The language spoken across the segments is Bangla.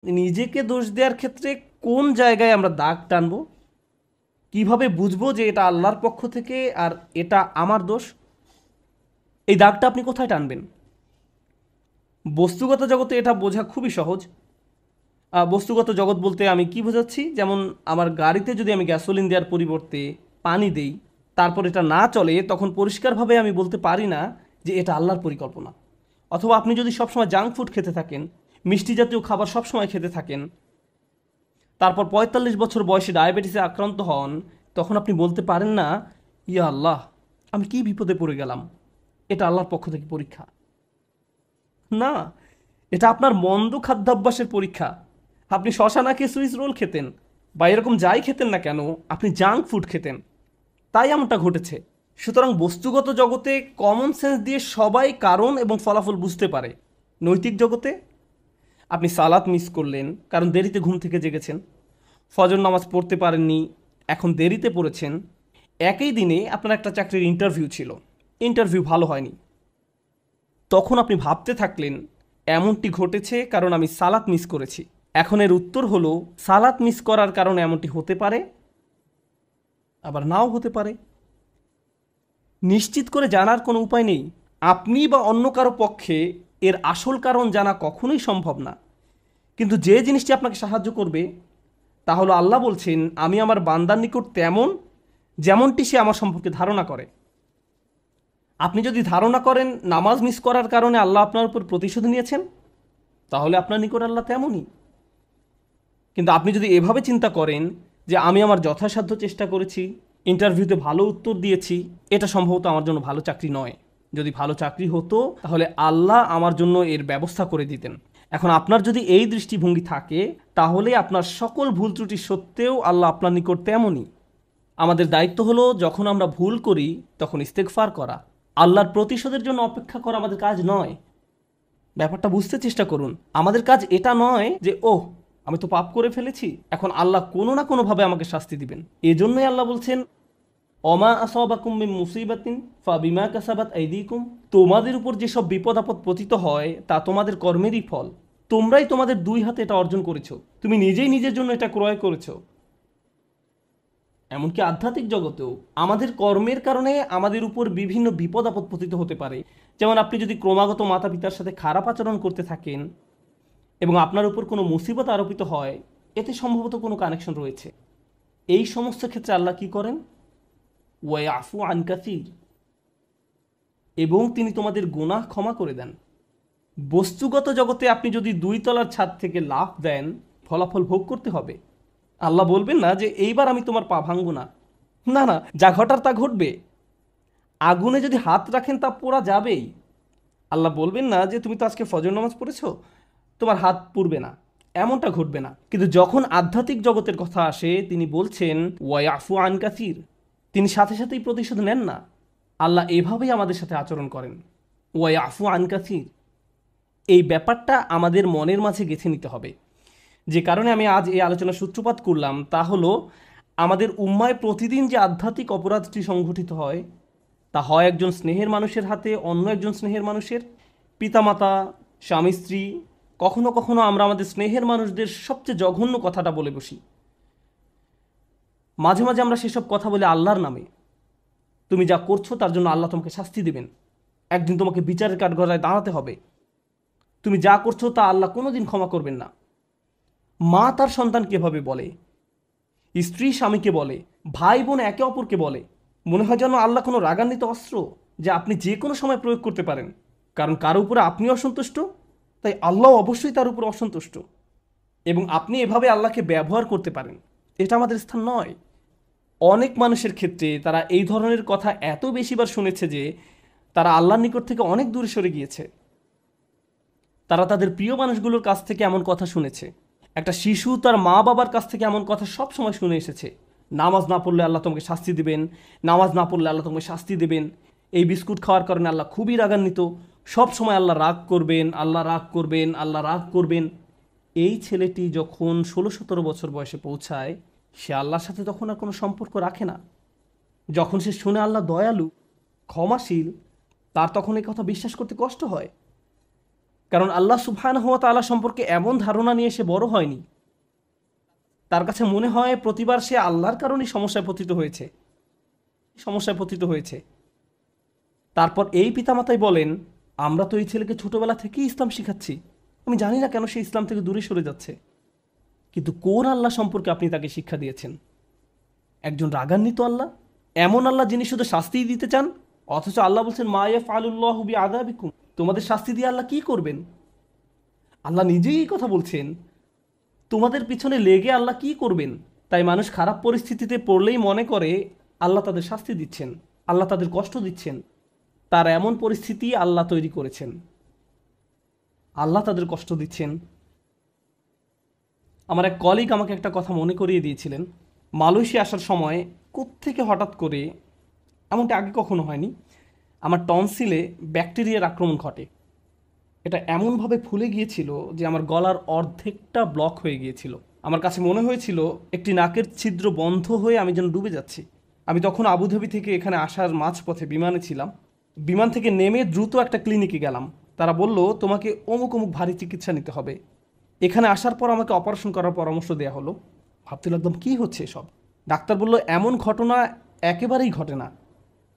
নিজেকে দোষ দেওয়ার ক্ষেত্রে কোন জায়গায় আমরা দাগ টানবো? কিভাবে বুঝবো যে এটা আল্লাহর পক্ষ থেকে আর এটা আমার দোষ? এই দাগটা আপনি কোথায় টানবেন? বস্তুগত জগতে এটা বোঝা খুবই সহজ। বস্তুগত জগৎ বলতে আমি কি বোঝাচ্ছি, যেমন আমার গাড়িতে যদি আমি গ্যাসোলিন দেওয়ার পরিবর্তে পানি দেই, তারপর এটা না চলে, তখন পরিষ্কারভাবে আমি বলতে পারি না যে এটা আল্লাহর পরিকল্পনা। অথবা আপনি যদি সবসময় জাঙ্ক ফুড খেতে থাকেন, মিষ্টি জাতীয় খাবার সবসময় খেতে থাকেন, তারপর ৪৫ বছর বয়সে ডায়াবেটিসে আক্রান্ত হন, তখন আপনি বলতে পারেন না, ইয়া আল্লাহ, আমি কি বিপদে পড়ে গেলাম, এটা আল্লাহর পক্ষ থেকে পরীক্ষা। না, এটা আপনার মন্দ খাদ্যাভ্যাসের পরীক্ষা। আপনি শশা না খেয়ে সুইস রোল খেতেন, বা এরকম যাই খেতেন না কেন, আপনি জাঙ্ক ফুড খেতেন, তাই এমনটা ঘটেছে। সুতরাং বস্তুগত জগতে কমন সেন্স দিয়ে সবাই কারণ এবং ফলাফল বুঝতে পারে। নৈতিক জগতে আপনি সালাত মিস করলেন কারণ দেরিতে ঘুম থেকে জেগেছেন, ফজর নামাজ পড়তে পারেননি, এখন দেরিতে পড়েছেন। একই দিনে আপনার একটা চাকরির ইন্টারভিউ ছিল, ইন্টারভিউ ভালো হয়নি, তখন আপনি ভাবতে থাকলেন এমনটি ঘটেছে কারণ আমি সালাত মিস করেছি। এখন এর উত্তর হলো, সালাত মিস করার কারণে এমনটি হতে পারে, আবার নাও হতে পারে। নিশ্চিত করে জানার কোনো উপায় নেই। আপনি বা অন্য কারো পক্ষে এর আসল কারণ জানা কখনোই সম্ভব না। কিন্তু যে জিনিসটি আপনাকে সাহায্য করবে তা হলো, আল্লাহ বলছেন, আমি আমার বান্দার নিকট তেমন যেমনটি সে আমার সম্পর্কে ধারণা করে। আপনি যদি ধারণা করেন নামাজ মিস করার কারণে আল্লাহ আপনার উপর প্রতিশোধ নিয়েছেন, তাহলে আপনার নিকট আল্লাহ তেমনই। কিন্তু আপনি যদি এভাবে চিন্তা করেন যে আমি আমার যথাসাধ্য চেষ্টা করেছি, ইন্টারভিউতে ভালো উত্তর দিয়েছি, এটা সম্ভবত আমার জন্য ভালো চাকরি নয়, যদি ভালো চাকরি হতো তাহলে আল্লাহ আমার জন্য এর ব্যবস্থা করে দিতেন। এখন আপনার যদি এই দৃষ্টিভঙ্গি থাকে, তাহলে আপনার সকল ভুল ত্রুটি সত্ত্বেও আল্লাহ আপনার নিকট তেমনই। আমাদের দায়িত্ব হলো, যখন আমরা ভুল করি তখন ইস্তেগফার করা। আল্লাহর প্রতিশোধের জন্য অপেক্ষা করা আমাদের কাজ নয়। ব্যাপারটা বুঝতে চেষ্টা করুন। আমাদের কাজ এটা নয় যে ওহ, আমি তো পাপ করে ফেলেছি, এখন আল্লাহ কোনো না কোনোভাবে আমাকে শাস্তি দিবেন। এজন্যই আল্লাহ বলছেন, অমা আসাবাকুম মিন মুসিবাতিন ফাবিমা কাসাবাত আইদিকুম, তোমাদের উপর যেসব বিপদ আপদ পতিত হয় তা তোমাদের কর্মেরই ফল। তোমরাই তোমাদের দুই হাতে এটা অর্জন করেছো, তুমি নিজেই নিজের জন্য এটা ক্রয় করেছো। এমনকি আধ্যাত্মিক জগতেও আমাদের কর্মের কারণে আমাদের উপর বিভিন্ন বিপদ আপদ পতিত হতে পারে। যেমন আপনি যদি ক্রমাগত মাতা পিতার সাথে খারাপ আচরণ করতে থাকেন এবং আপনার উপর কোনো মুসিবত আরোপিত হয়, এতে সম্ভবত কোনো কানেকশন রয়েছে। এই সমস্ত ক্ষেত্রে আল্লাহ কি করেন? ওয়াইফু আন কাসির, এবং তিনি তোমাদের গুনাহ ক্ষমা করে দেন। বস্তুগত জগতে আপনি যদি 2 তলার ছাদ থেকে লাফ দেন, ফলাফল ভোগ করতে হবে। আল্লাহ বলবেন না যে এইবার আমি তোমার পা ভাঙবো না। না না, যা ঘটার তা ঘটবে। আগুনে যদি হাত রাখেন তা পোড়া যাবেই। আল্লাহ বলবেন না যে তুমি তো আজকে ফজর নামাজ পড়েছো, তোমার হাত পুড়বে না, এমনটা ঘটবে না। কিন্তু যখন আধ্যাত্মিক জগতের কথা আসে, তিনি বলছেন ওয়াইফু আন কাসির, তিনি সাথে সাথেই প্রতিশোধ নেন না। আল্লাহ এভাবেই আমাদের সাথে আচরণ করেন, ওয়াইফু আন কাসির। এই ব্যাপারটা আমাদের মনের মাঝে গেঁথে নিতে হবে। যে কারণে আমি আজ এই আলোচনা সূত্রপাত করলাম তা হলো, আমাদের উম্মায় প্রতিদিন যে আধ্যাত্মিক অপরাধটি সংঘটিত হয়, তা হয় একজন স্নেহের মানুষের হাতে অন্য একজন স্নেহের মানুষের, পিতামাতা, স্বামী স্ত্রী। কখনো কখনো আমরা আমাদের স্নেহের মানুষদের সবচেয়ে জঘন্য কথাটা বলে বসি। মাঝে মাঝে আমরা সেসব কথা বলি আল্লাহর নামে। তুমি যা করছো তার জন্য আল্লাহ তোমাকে শাস্তি দেবেন, একদিন তোমাকে বিচারের কাঠগড়ায় দাঁড়াতে হবে। তুমি যা করছো তা আল্লাহ কোনোদিন ক্ষমা করবেন না। মা তার সন্তানকে এভাবে বলে, স্ত্রী স্বামীকে বলে, ভাই বোন একে অপরকে বলে। মনে হয় যেন আল্লাহ কোনো রাগান্বিত অস্ত্র যা আপনি যে কোনো সময় প্রয়োগ করতে পারেন। কারণ কারো উপরে আপনি অসন্তুষ্ট, তাই আল্লাহ অবশ্যই তার উপর অসন্তুষ্ট, এবং আপনি এভাবে আল্লাহকে ব্যবহার করতে পারেন। এটা আমাদের স্থান নয়। অনেক মানুষের ক্ষেত্রে তারা এই ধরনের কথা এত বেশিবার শুনেছে যে তারা আল্লাহর নিকট থেকে অনেক দূরে সরে গিয়েছে। তারা তাদের প্রিয় মানুষগুলোর কাছ থেকে এমন কথা শুনেছে। একটা শিশু তার মা বাবার কাছ থেকে এমন কথা সব সময় শুনে এসেছে, নামাজ না পড়লে আল্লাহ তোমাকে শাস্তি দেবেন, নামাজ না পড়লে আল্লাহ তোমাকে শাস্তি দেবেন, এই বিস্কুট খাওয়ার কারণে আল্লাহ খুবই রাগান্বিত, সব সময় আল্লাহ রাগ করবেন, আল্লাহ রাগ করবেন, আল্লাহ রাগ করবেন। এই ছেলেটি যখন 16-17 বছর বয়সে পৌঁছায়, সে আল্লাহর সাথে তখন আর কোনো সম্পর্ক রাখে না। যখন সে শুনে আল্লাহ দয়ালু, ক্ষমাশীল, তার তখন এই কথা বিশ্বাস করতে কষ্ট হয়। কারণ আল্লাহ সুবহানাহু ওয়া তাআলা সম্পর্কে এমন ধারণা নিয়ে সে বড় হয়নি। তার কাছে মনে হয় প্রতিবার সে আল্লাহর কারণেই সমস্যায় পতিত হয়েছে। তারপর এই পিতামাতাই বলেন, আমরা তো এই ছেলেকে ছোটবেলা থেকেই ইসলাম শিখাচ্ছি, আমি জানি না কেন সে ইসলাম থেকে দূরে সরে যাচ্ছে। কিন্তু কোন আল্লাহ সম্পর্কে আপনি তাকে শিক্ষা দিয়েছেন? একজন রাগান্বিত আল্লাহ, এমন আল্লাহ যিনি শুধু শাস্তিই দিতে চান, অথচ আল্লাহ বলছেন মা ইয়াফআলুল্লাহু বিআযাবিকুম, তোমাদের শাস্তি দিয়ে আল্লাহ কি করবেন? আল্লাহ নিজেই এই কথা বলছেন, তোমাদের পিছনে লেগে আল্লাহ কি করবেন? তাই মানুষ খারাপ পরিস্থিতিতে পড়লেই মনে করে আল্লাহ তাদের শাস্তি দিচ্ছেন, আল্লাহ তাদের কষ্ট দিচ্ছেন। তার এমন পরিস্থিতি আল্লাহ তৈরি করেছেন, আল্লাহ তাদের কষ্ট দিচ্ছেন। আমার এক কলিগ আমাকে একটা কথা মনে করিয়ে দিয়েছিলেন। মালয়েশিয়া আসার সময় কোত্থেকে হঠাৎ করে, এমনটা আগে কখনো হয়নি, আমার টনসিলে ব্যাকটেরিয়ার আক্রমণ ঘটে। এটা এমনভাবে ফুলে গিয়েছিল যে আমার গলার অর্ধেকটা ব্লক হয়ে গিয়েছিল। আমার কাছে মনে হয়েছিল একটি নাকের ছিদ্র বন্ধ হয়ে আমি যেন ডুবে যাচ্ছি। আমি তখন আবুধাবি থেকে এখানে আসার মাঝপথে বিমানে ছিলাম। বিমান থেকে নেমে দ্রুত একটা ক্লিনিকে গেলাম। তারা বলল, তোমাকে অমুক অমুক ভারী চিকিৎসা নিতে হবে। এখানে আসার পর আমাকে অপারেশন করার পরামর্শ দেওয়া হলো। ভাবতে লাগলাম কী হচ্ছে এসব। ডাক্তার বলল, এমন ঘটনা একেবারেই ঘটে না।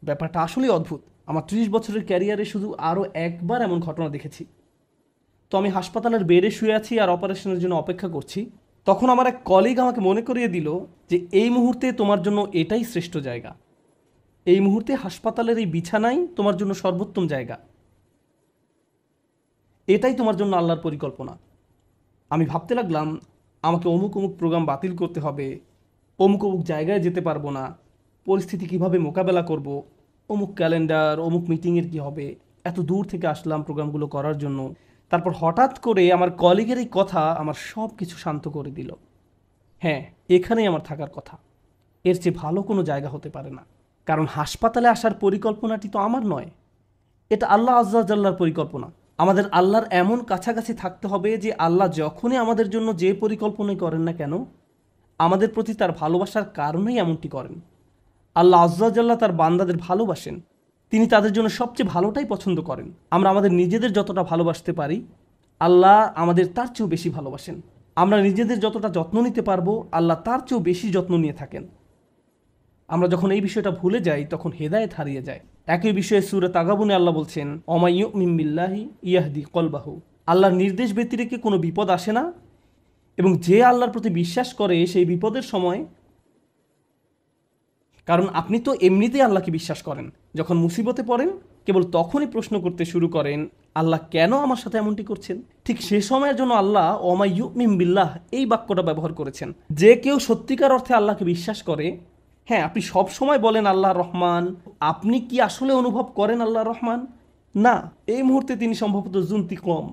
ব্যাপারটা আসলেই অদ্ভুত। আমার 30 বছরের ক্যারিয়ারে শুধু আরও একবার এমন ঘটনা দেখেছি। তো আমি হাসপাতালের বেডে শুয়ে আছি আর অপারেশনের জন্য অপেক্ষা করছি। তখন আমার এক কলিগ আমাকে মনে করিয়ে দিল যে এই মুহূর্তে তোমার জন্য এটাই শ্রেষ্ঠ জায়গা। এই মুহূর্তে হাসপাতালের এই বিছানাই তোমার জন্য সর্বোত্তম জায়গা। এটাই তোমার জন্য আল্লাহর পরিকল্পনা। আমি ভাবতে লাগলাম, আমাকে অমুক অমুক প্রোগ্রাম বাতিল করতে হবে, অমুক অমুক জায়গায় যেতে পারবো না, পরিস্থিতি কিভাবে মোকাবেলা করব, অমুক ক্যালেন্ডার, অমুক মিটিংয়ের কি হবে। এত দূর থেকে আসলাম প্রোগ্রামগুলো করার জন্য। তারপর হঠাৎ করে আমার কলিগের এই কথা আমার সব কিছু শান্ত করে দিল। হ্যাঁ, এখানেই আমার থাকার কথা। এর চেয়ে ভালো কোনো জায়গা হতে পারে না। কারণ হাসপাতালে আসার পরিকল্পনাটি তো আমার নয়, এটা আল্লাহ আজ্জা জাল্লার পরিকল্পনা। আমাদের আল্লাহর এমন কাছাকাছি থাকতে হবে যে আল্লাহ যখনই আমাদের জন্য যে পরিকল্পনাই করেন না কেন, আমাদের প্রতি তার ভালোবাসার কারণেই এমনটি করেন। আল্লাহ আজ্জা জাল্লাহ তার বান্দাদের ভালোবাসেন, তিনি তাদের জন্য সবচেয়ে ভালোটাই পছন্দ করেন। আমরা আমাদের নিজেদের যতটা ভালোবাসতে পারি, আল্লাহ আমাদের তার চেয়েও বেশি ভালোবাসেন। আমরা নিজেদের যতটা যত্ন নিতে পারবো, আল্লাহ তার চেয়েও বেশি যত্ন নিয়ে থাকেন। আমরা যখন এই বিষয়টা ভুলে যাই, তখন হেদায়েত হারিয়ে যায়। একই বিষয়ে সূরা তাগাবুনে আল্লাহ বলছেন, ওয়া ইউমিন বিল্লাহি ইয়াহদি কলবাহু, আল্লাহর নির্দেশ ব্যতিরেকে কোনো বিপদ আসে না, এবং যে আল্লাহর প্রতি বিশ্বাস করে সেই বিপদের সময়, কারণ আপনি তো এমনিতেই আল্লাহকে বিশ্বাস করেন, যখন মুসিবতে পড়েন কেবল তখনই প্রশ্ন করতে শুরু করেন, আল্লাহ কেন আমার সাথে এমনটি করছেন? ঠিক সে সময়ের জন্য আল্লাহ ওয়া ইউমিন বিল্লাহ এই বাক্যটা ব্যবহার করেছেন। যে কেউ সত্যিকার অর্থে আল্লাহকে বিশ্বাস করে, হ্যাঁ, আপনি সব সময় বলেন আল্লাহ রহমান, আপনি কি আসলে অনুভব করেন আল্লাহ রহমান? না, এই মুহূর্তে তিনি সম্ভবত জুন্তিকম,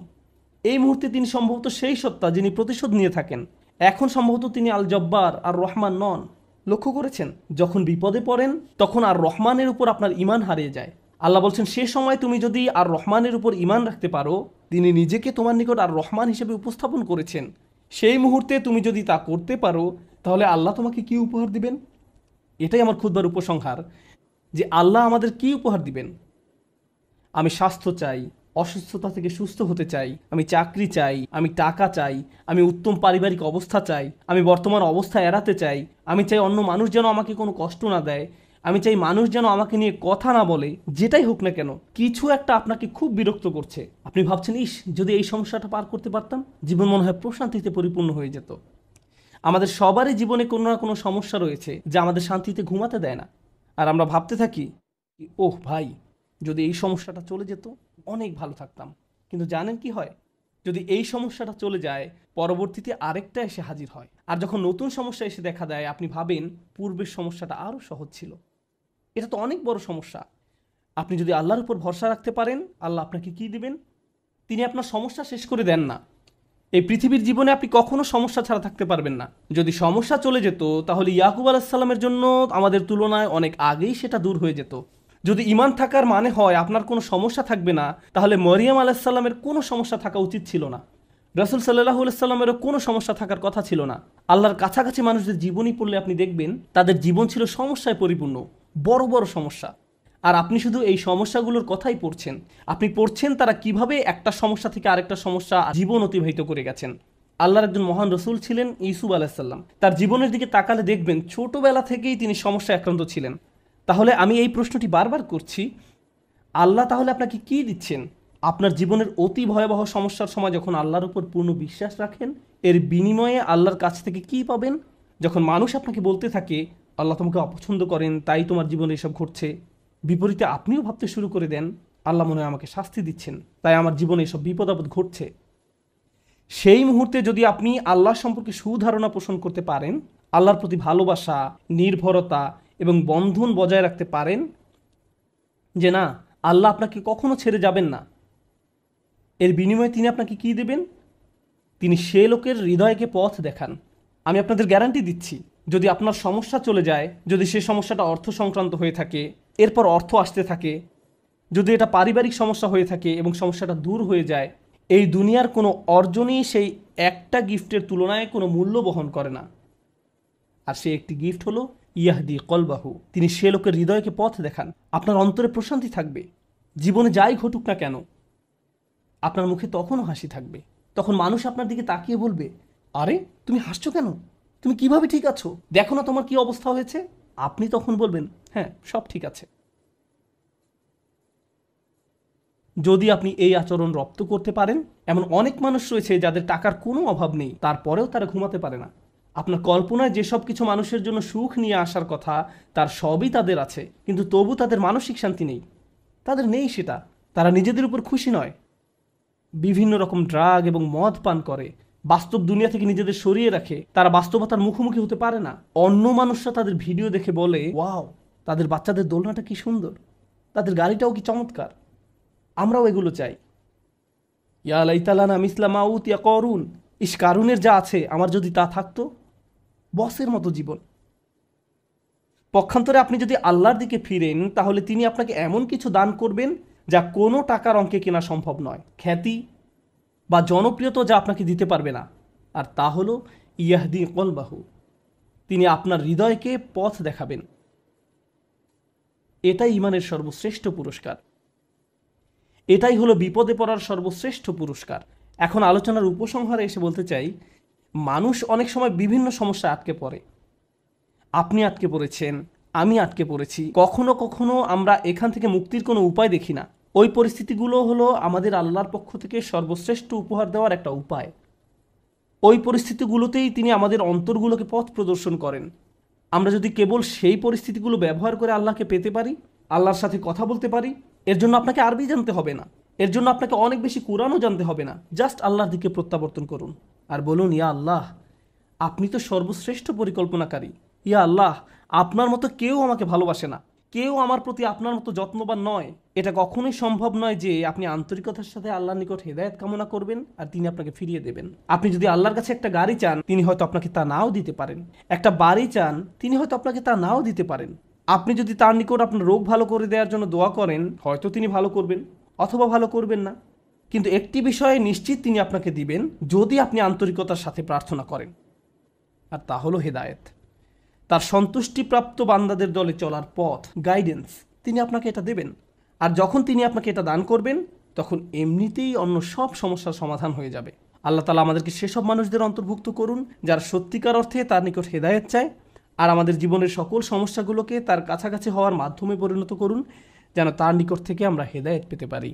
এই মুহূর্তে তিনি সম্ভবত সেই সত্তা যিনি প্রতিশোধ নিয়ে থাকেন। এখন সম্ভবত তিনি আল জব্বার আর রহমান নন। লক্ষ্য করেছেন, যখন বিপদে পড়েন তখন আর রহমানের উপর আপনার ঈমান হারিয়ে যায়। আল্লাহ বলছেন, সে সময় তুমি যদি আর রহমানের উপর ঈমান রাখতে পারো, তিনি নিজেকে তোমার নিকট আর রহমান হিসেবে উপস্থাপন করেছেন, সেই মুহূর্তে তুমি যদি তা করতে পারো, তাহলে আল্লাহ তোমাকে কি উপহার দিবেন? এটাই আমার খুতবার উপসংহার, যে আল্লাহ আমাদের কি উপহার দিবেন। আমি স্বাস্থ্য চাই, অসুস্থতা থেকে সুস্থ হতে চাই, আমি চাকরি চাই, আমি টাকা চাই, আমি উত্তম পারিবারিক অবস্থা চাই, আমি বর্তমান অবস্থা এড়াতে চাই, আমি চাই অন্য মানুষ যেন আমাকে কোনো কষ্ট না দেয়, আমি চাই মানুষ যেন আমাকে নিয়ে কথা না বলে। যেটাই হোক না কেন, কিছু একটা আপনাকে খুব বিরক্ত করছে। আপনি ভাবছেন, ইস, যদি এই সমস্যাটা পার করতে পারতাম, জীবন মনে হয় প্রশান্তিতে পরিপূর্ণ হয়ে যেত। আমাদের সবারই জীবনে কোনো না কোনো সমস্যা রয়েছে যা আমাদের শান্তিতে ঘুমাতে দেয় না। আর আমরা ভাবতে থাকি, ওহ ভাই, যদি এই সমস্যাটা চলে যেত অনেক ভালো থাকতাম। কিন্তু জানেন কি হয়? যদি এই সমস্যাটা চলে যায়, পরবর্তীতে আরেকটা এসে হাজির হয়। আর যখন নতুন সমস্যা এসে দেখা দেয়, আপনি ভাবেন পূর্বের সমস্যাটা আরও সহজ ছিল। এটা তো অনেক বড় সমস্যা। আপনি যদি আল্লাহর উপর ভরসা রাখতে পারেন, আল্লাহ আপনাকে কি দিবেন? তিনি আপনার সমস্যা শেষ করে দেন না। এই পৃথিবীর জীবনে আপনি কখনো সমস্যা ছাড়া থাকতে পারবেন না। যদি সমস্যা চলে যেত, তাহলে ইয়াকুব আলাইহিস সালামের জন্য আমাদের তুলনায় অনেক আগেই সেটা দূর হয়ে যেত। যদি ঈমান থাকার মানে হয় আপনার কোনো সমস্যা থাকবে না, তাহলে মরিয়ম আলাইহিস সালামের কোনো সমস্যা থাকা উচিত ছিল না। রাসূল সাল্লাল্লাহু আলাইহি সাল্লামেরও কোনো সমস্যা থাকার কথা ছিল না। আল্লাহর কাছাকাছি মানুষদের জীবনী পড়লে আপনি দেখবেন তাদের জীবন ছিল সমস্যায় পরিপূর্ণ, বড় বড় সমস্যা। আর আপনি শুধু এই সমস্যাগুলোর কথাই পড়ছেন। আপনি পড়ছেন তারা কিভাবে একটা সমস্যা থেকে আরেকটা সমস্যা জীবন অতিবাহিত করে গেছেন। আল্লাহর একজন মহান রসুল ছিলেন ইউসুফ আলাইসাল্লাম। তার জীবনের দিকে তাকালে দেখবেন ছোটবেলা থেকেই তিনি সমস্যায় আক্রান্ত ছিলেন। তাহলে আমি এই প্রশ্নটি বারবার করছি, আল্লাহ তাহলে আপনাকে কি দিচ্ছেন? আপনার জীবনের অতি ভয়াবহ সমস্যার সময় যখন আল্লাহর উপর পূর্ণ বিশ্বাস রাখেন, এর বিনিময়ে আল্লাহর কাছ থেকে কি পাবেন? যখন মানুষ আপনাকে বলতে থাকে আল্লাহ তোমাকে অপছন্দ করেন, তাই তোমার জীবনে এসব ঘটছে, বিপরীতে আপনিও ভাবতে শুরু করে দেন আল্লাহ মনে হয় আমাকে শাস্তি দিচ্ছেন, তাই আমার জীবনে এসব বিপদ আপদ ঘটছে। সেই মুহূর্তে যদি আপনি আল্লাহ সম্পর্কে সুধারণা পোষণ করতে পারেন, আল্লাহর প্রতি ভালোবাসা, নির্ভরতা এবং বন্ধন বজায় রাখতে পারেন যে না, আল্লাহ আপনাকে কখনো ছেড়ে যাবেন না, এর বিনিময়ে তিনি আপনাকে কি দেবেন? তিনি সে লোকের হৃদয়কে পথ দেখান। আমি আপনাদের গ্যারান্টি দিচ্ছি, যদি আপনার সমস্যা চলে যায়, যদি সে সমস্যাটা অর্থ সংক্রান্ত হয়ে থাকে, এরপর অর্থ আসতে থাকে, যদি এটা পারিবারিক সমস্যা হয়ে থাকে এবং সমস্যাটা দূর হয়ে যায়, এই দুনিয়ার কোনো অর্জনই সেই একটা গিফটের তুলনায় কোনো মূল্য বহন করে না। আর সে একটি গিফট হলো ইয়াহদি কলবাহু, তিনি সে লোকের হৃদয়কে পথ দেখান। আপনার অন্তরে প্রশান্তি থাকবে, জীবনে যাই ঘটুক না কেন আপনার মুখে তখনও হাসি থাকবে। তখন মানুষ আপনার দিকে তাকিয়ে বলবে, আরে তুমি হাসছো কেন? তুমি কিভাবে ঠিক আছো? দেখো না তোমার কি অবস্থা হয়েছে। আপনি তখন বলবেন, হ্যাঁ সব ঠিক আছে। যদি আপনি এই আচরণ রপ্ত করতে পারেন, এমন অনেক মানুষ রয়েছে যাদের টাকার কোনো অভাব নেই, তারপরেও তারা ঘুমাতে পারে না। আপনার কল্পনায় যেসব কিছু মানুষের জন্য সুখ নিয়ে আসার কথা, তার সবই তাদের আছে, কিন্তু তবু তাদের মানসিক শান্তি নেই। তাদের নেই সেটা, তারা নিজেদের উপর খুশি নয়, বিভিন্ন রকম ড্রাগ এবং মদ পান করে, বাস্তব দুনিয়া থেকে নিজেদের সরিয়ে রাখে। তারা বাস্তবতার মুখোমুখি হতে পারে না। অন্য মানুষরা তাদের ভিডিও দেখে বলে, ওয়াও, তাদের বাচ্চাদের দোলনাটা কি সুন্দর, তাদের গাড়িটাও কি চমৎকার, আমরাও এগুলো চাই। ইয়া লাইতালানা মিসলা মা উতিয়া করুন, ইস কারুনের যা আছে আমার যদি তা থাকতো। বসের মতো জীবন। পক্ষান্তরে আপনি যদি আল্লাহর দিকে ফিরেন, তাহলে তিনি আপনাকে এমন কিছু দান করবেন যা কোনো টাকার অঙ্কে কেনা সম্ভব নয়। খ্যাতি বা জনপ্রিয়তা যা আপনাকে দিতে পারবে না, আর তা হলো ইয়াহদি কলবাহু, তিনি আপনার হৃদয়কে পথ দেখাবেন। এটাই ইমানের সর্বশ্রেষ্ঠ পুরস্কার, এটাই হলো বিপদে পড়ার সর্বশ্রেষ্ঠ পুরস্কার। এখন আলোচনার উপসংহারে এসে বলতে চাই, মানুষ অনেক সময় বিভিন্ন সমস্যায় আটকে পড়ে। আপনি আটকে পড়েছেন, আমি আটকে পড়েছি। কখনো কখনো আমরা এখান থেকে মুক্তির কোনো উপায় দেখি না। ওই পরিস্থিতিগুলো হলো আমাদের আল্লাহর পক্ষ থেকে সর্বশ্রেষ্ঠ উপহার দেওয়ার একটা উপায়। ওই পরিস্থিতিগুলোতেই তিনি আমাদের অন্তরগুলোকে পথ প্রদর্শন করেন। আমরা যদি কেবল সেই পরিস্থিতিগুলো ব্যবহার করে আল্লাহকে পেতে পারি, আল্লাহর সাথে কথা বলতে পারি, এর জন্য আপনাকে আরবি জানতে হবে না, এর জন্য আপনাকে অনেক বেশি কোরআনও জানতে হবে না। জাস্ট আল্লাহর দিকে প্রত্যাবর্তন করুন আর বলুন, ইয়া আল্লাহ, আপনি তো সর্বশ্রেষ্ঠ পরিকল্পনাকারী। ইয়া আল্লাহ, আপনার মতো কেউ আমাকে ভালোবাসে না, কেউ আমার প্রতি আপনার মতো যত্নবান নয়। এটা কখনোই সম্ভব নয় যে আপনি আন্তরিকতার সাথে আল্লাহর নিকট হেদায়েত কামনা করবেন আর তিনি আপনাকে ফিরিয়ে দেবেন। আপনি যদি আল্লাহর কাছে একটা গাড়ি চান, তিনি হয়তো আপনাকে তা নাও দিতে পারেন। একটা বাড়ি চান, তিনি হয়তো আপনাকে তা নাও দিতে পারেন। আপনি যদি তার নিকট আপনার রোগ ভালো করে দেওয়ার জন্য দোয়া করেন, হয়তো তিনি ভালো করবেন অথবা ভালো করবেন না। কিন্তু একটি বিষয়ে নিশ্চিত তিনি আপনাকে দিবেন, যদি আপনি আন্তরিকতার সাথে প্রার্থনা করেন, আর তা হলো হেদায়েত। তার সন্তুষ্টিপ্রাপ্ত বান্দাদের দলে চলার পথ, গাইডেন্স, তিনি আপনাকে এটা দেবেন। আর যখন তিনি আপনাকে এটা দান করবেন, তখন এমনিতেই অন্য সব সমস্যার সমাধান হয়ে যাবে। আল্লাহ তাআলা আমাদেরকে সেসব মানুষদের অন্তর্ভুক্ত করুন যারা সত্যিকার অর্থে তার নিকট হেদায়েত চায়, আর আমাদের জীবনের সকল সমস্যাগুলোকে তার কাছাকাছি হওয়ার মাধ্যমে পরিণত করুন, যেন তার নিকট থেকে আমরা হেদায়েত পেতে পারি।